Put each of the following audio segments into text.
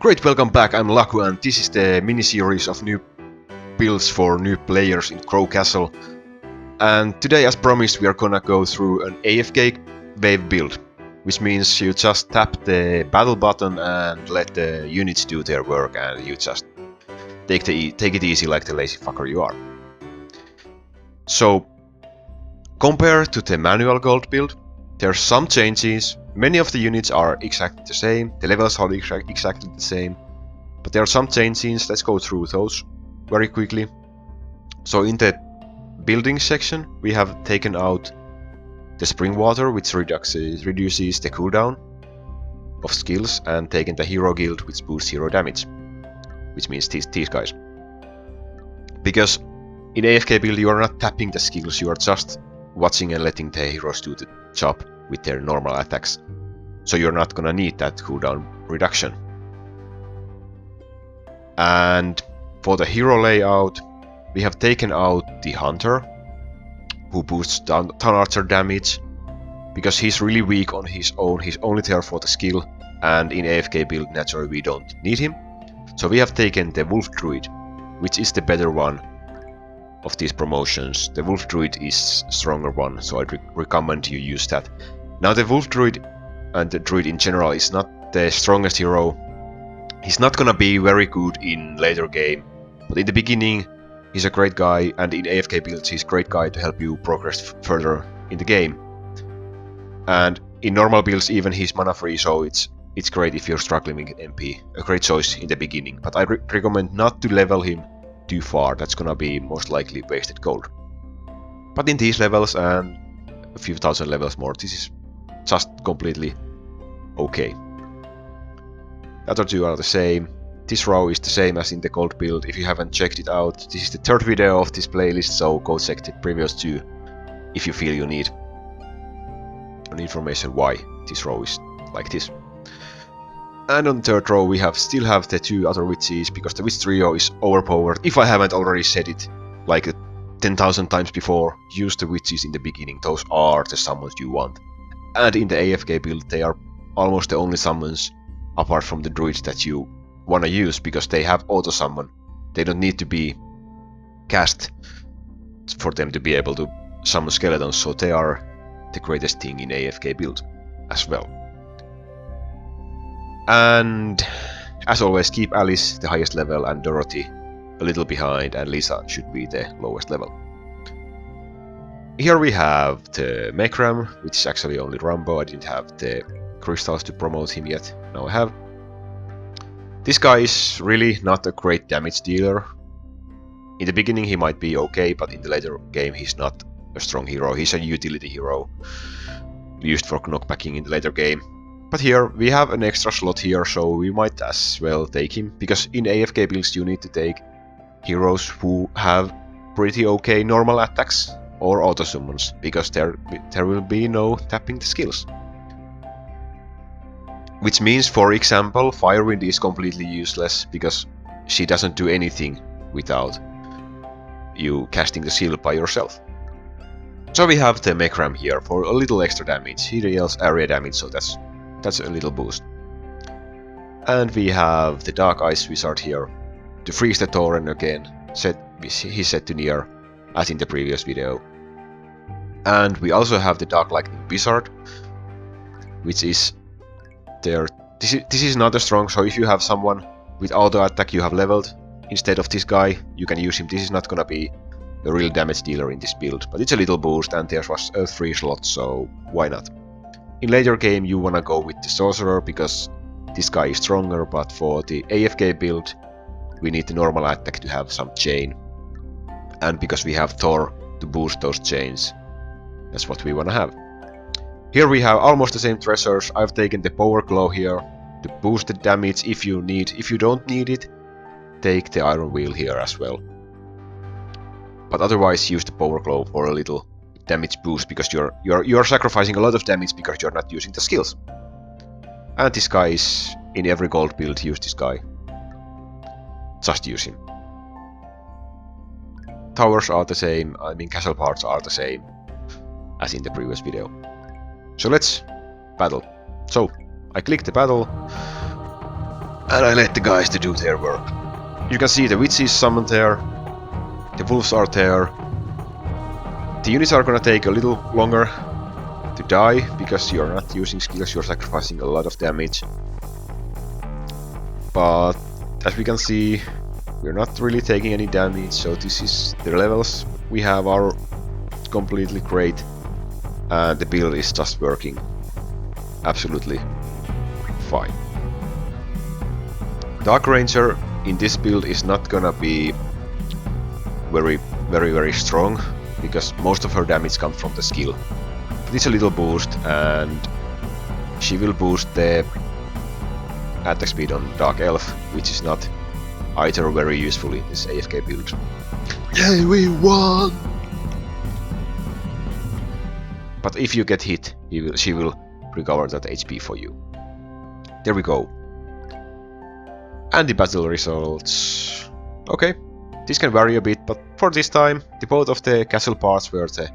Great, welcome back, I'm Laku and this is the mini-series of new builds for new players in Crow Castle. And today, as promised, we are gonna go through an AFK wave build, which means you just tap the battle button and let the units do their work and you just take it easy like the lazy fucker you are. So, compared to the manual gold build, there are some changes. Many of the units are exactly the same, the levels are exactly the same, but there are some changes. Let's go through those very quickly. So in the building section, we have taken out the spring water, which reduces the cooldown of skills, and taken the hero guild, which boosts hero damage, which means these guys. Because in AFK build you are not tapping the skills, you are just watching and letting the heroes do the job with their normal attacks. So you're not gonna need that cooldown reduction. And for the hero layout, we have taken out the hunter, who boosts town archer damage, because he's really weak on his own, he's only there for the skill, and in AFK build naturally we don't need him. So we have taken the wolf druid, which is the better one of these promotions. The wolf druid is stronger one, so I'd recommend you use that. Now the wolf druid and the druid in general is not the strongest hero. He's not gonna be very good in later game, but in the beginning he's a great guy, and in AFK builds he's a great guy to help you progress further in the game. And in normal builds even he's mana free, so it's great if you're struggling with MP. A great choice in the beginning, but I recommend not to level him too far. That's gonna be most likely wasted gold. But in these levels and a few thousand levels more, this is just completely okay. The other two are the same. This row is the same as in the gold build. If you haven't checked it out, this is the third video of this playlist, so go check the previous two if you feel you need an information why this row is like this. And on the third row we still have the two other witches, because the witch trio is overpowered. If I haven't already said it like 10,000 times before, use the witches in the beginning. Those are the summons you want. And in the AFK build they are almost the only summons apart from the druids that you wanna use, because they have auto summon. They don't need to be cast for them to be able to summon skeletons, so they are the greatest thing in AFK build as well. And as always, keep Alice the highest level and Dorothy a little behind, and Lisa should be the lowest level. Here we have the Mech Ram, which is actually only Rambo. I didn't have the crystals to promote him yet, now I have. This guy is really not a great damage dealer. In the beginning he might be okay, but in the later game he's not a strong hero. He's a utility hero, used for knockbacking in the later game. But here we have an extra slot here, so we might as well take him, because in AFK builds you need to take heroes who have pretty okay normal attacks or auto summons, because there will be no tapping the skills. Which means, for example, Firewind is completely useless, because she doesn't do anything without you casting the skill by yourself. So we have the Mech Ram here for a little extra damage. He deals area damage, so that's a little boost. And we have the Dark Ice Wizard here to freeze the Tauren again. He's set to near, as in the previous video. And we also have the Dark Lightning Wizard, which is there. This is not as strong, so if you have someone with auto attack you have leveled instead of this guy, you can use him. This is not gonna be a real damage dealer in this build, but it's a little boost, and there was a free slot, so why not? In later game you wanna go with the Sorcerer, because this guy is stronger, but for the AFK build we need the normal attack to have some chain. And because we have Thor to boost those chains, that's what we wanna have. Here we have almost the same treasures. I've taken the Power Glow here to boost the damage if you need. If you don't need it, take the Iron Wheel here as well. But otherwise use the Power Glow for a little damage boost, because you're sacrificing a lot of damage because you're not using the skills. And this guy is in every gold build. Use this guy. Just use him. Towers are the same, I mean castle parts are the same as in the previous video. So let's battle. So I click the battle, And I let the guys to do their work. You can see the witch is summoned there. The wolves are there. The units are gonna take a little longer to die because you're not using skills, you're sacrificing a lot of damage. But as we can see, we're not really taking any damage, so this is the levels we have are completely great, and the build is just working absolutely fine. Dark Ranger in this build is not gonna be very strong because most of her damage comes from the skill. But it's a little boost, and she will boost the attack speed on Dark Elf, which is not either very useful in this AFK build. Yay, we won! But if you get hit, she will recover that HP for you. There we go. And the battle results. Okay, this can vary a bit, but for this time, both of the castle parts were the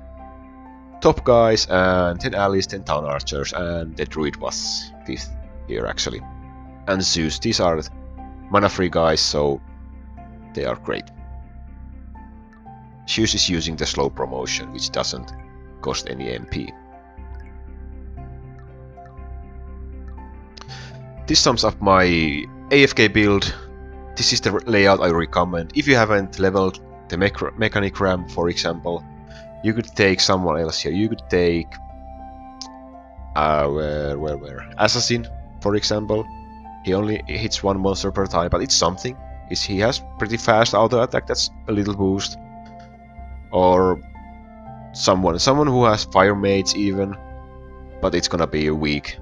top guys, and 10 allies, 10 town archers, and the druid was 5th here actually. And ZEUS, these are mana free guys, so they are great. ZEUS is using the slow promotion, which doesn't cost any MP. This sums up my AFK build. This is the layout I recommend. If you haven't leveled the Mech Ram, for example, you could take someone else here. You could take Assassin, for example. He only hits one monster per time, but it's something. He has pretty fast auto attack, that's a little boost. Or someone who has fire mages even, but it's gonna be weak.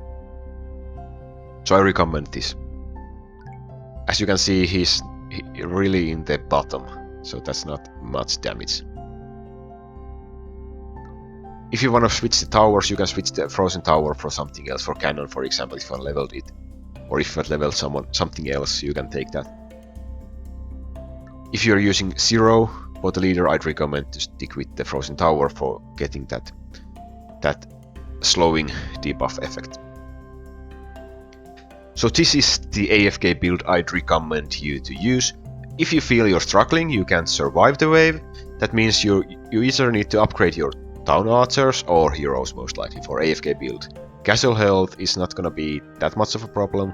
So I recommend this. As you can see, he's really in the bottom, so that's not much damage. If you want to switch the towers, you can switch the frozen tower for something else, for cannon for example, if you leveled it. Or if you level something else, you can take that. If you're using 0 for the leader, I'd recommend to stick with the frozen tower for getting that slowing debuff effect. So this is the AFK build I'd recommend you to use. If you feel you're struggling, you can't survive the wave. That means you either need to upgrade your town archers or heroes, most likely, for AFK build. Casual health is not gonna be that much of a problem.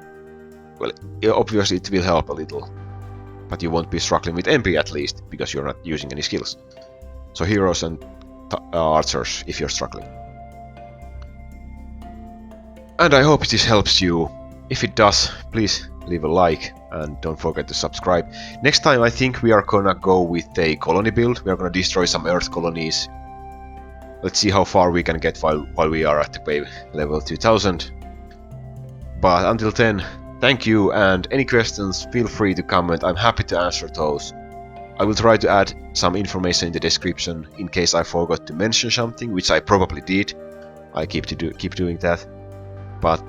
Well, obviously it will help a little, but you won't be struggling with MP at least, because you're not using any skills. So heroes and archers if you're struggling. And I hope this helps you. If it does, please leave a like and don't forget to subscribe. Next time I think we are gonna go with a colony build. We are gonna destroy some earth colonies. Let's see how far we can get while we are at the wave level 2000. But until then, thank you, and any questions feel free to comment. I'm happy to answer those. I will try to add some information in the description in case I forgot to mention something, which I probably did. I keep doing that. But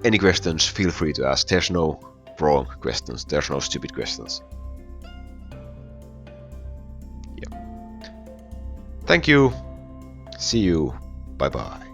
any questions, feel free to ask. There's no wrong questions, there's no stupid questions. Yeah. Thank you. See you. Bye bye.